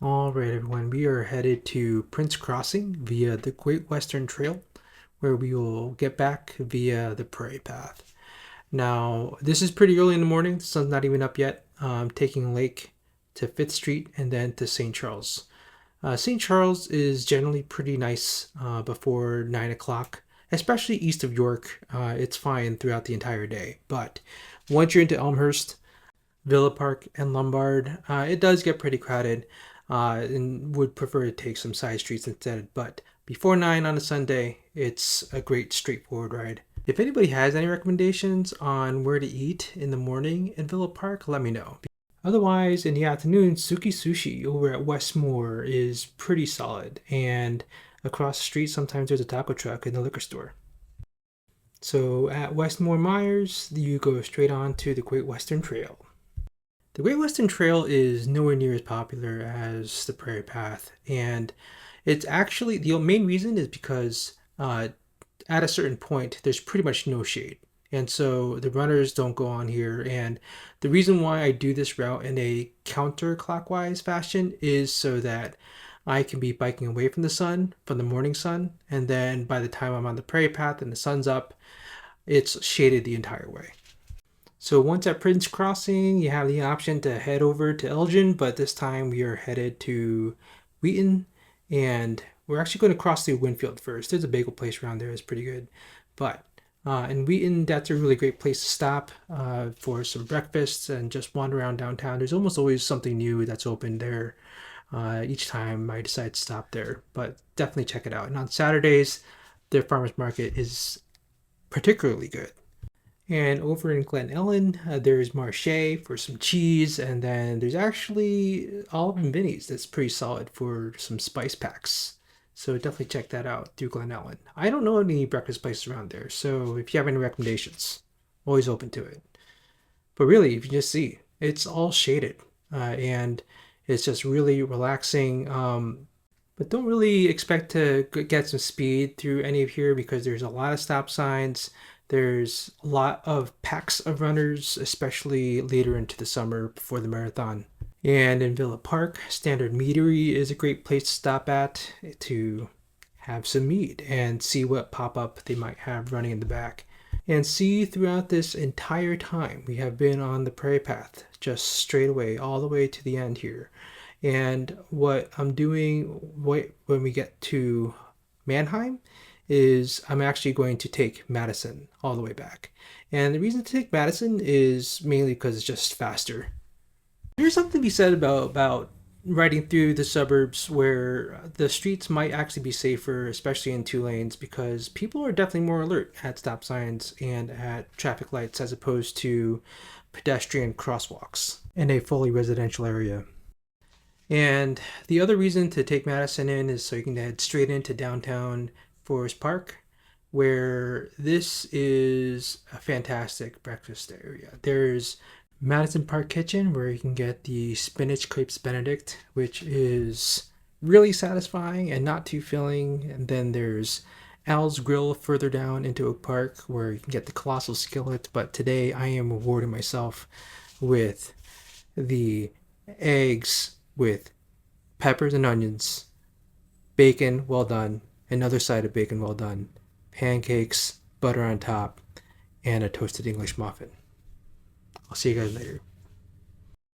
All right, everyone, we are headed to Prince Crossing via the Great Western Trail, where we will get back via the Prairie Path. Now, this is pretty early in the morning. The sun's not even up yet. Taking Lake to 5th Street and then to St. Charles. St. Charles is generally pretty nice before 9 o'clock, especially east of York. It's fine throughout the entire day. But once you're into Elmhurst, Villa Park, and Lombard, it does get pretty crowded and would prefer to take some side streets instead. But before 9 on a Sunday, it's a great straightforward ride. If anybody has any recommendations on where to eat in the morning in Villa Park, let me know. Otherwise, in the afternoon, Suki Sushi over at Westmore is pretty solid. And across the street, sometimes there's a taco truck in the liquor store. So at Westmore Myers, you go straight on to the Great Western Trail. The Great Western Trail is nowhere near as popular as the Prairie Path, and it's actually the main reason is because at a certain point there's pretty much no shade, and so the runners don't go on here. And the reason why I do this route in a counterclockwise fashion is so that I can be biking away from the sun, from the morning sun, and then by the time I'm on the Prairie Path and the sun's up, it's shaded the entire way. So once at Prince Crossing, you have the option to head over to Elgin, but this time we are headed to Wheaton, and we're actually going to cross through Winfield first. There's a bagel place around there that's pretty good. But in Wheaton, that's a really great place to stop for some breakfast and just wander around downtown. There's almost always something new that's open there each time I decide to stop there, but definitely check it out. And on Saturdays, their farmers market is particularly good. And over in Glen Ellen, there's Marche for some cheese, and then there's actually Olive and Vinny's that's pretty solid for some spice packs. So definitely check that out through Glen Ellen. I don't know any breakfast places around there, so if you have any recommendations, always open to it. But really, if you just see, it's all shaded, and it's just really relaxing. But don't really expect to get some speed through any of here because there's a lot of stop signs. There's a lot of packs of runners, especially later into the summer before the marathon. And in Villa Park, Standard Meadery is a great place to stop at to have some mead and see what pop-up they might have running in the back. And see throughout this entire time, we have been on the Prairie Path, just straight away, all the way to the end here. And what I'm doing when we get to Mannheim is I'm actually going to take Madison all the way back. And the reason to take Madison is mainly because it's just faster. There's something to be said about riding through the suburbs where the streets might actually be safer, especially in 2 lanes, because people are definitely more alert at stop signs and at traffic lights as opposed to pedestrian crosswalks in a fully residential area. And the other reason to take Madison in is so you can head straight into downtown Forest Park, where this is a fantastic breakfast area. There's Madison Park Kitchen, where you can get the spinach crepes Benedict, which is really satisfying and not too filling. And then there's Al's Grill further down into Oak Park, where you can get the colossal skillet. But today I am rewarding myself with the eggs with peppers and onions, bacon well done, another side of bacon well done, pancakes, butter on top, and a toasted English muffin. I'll see you guys later.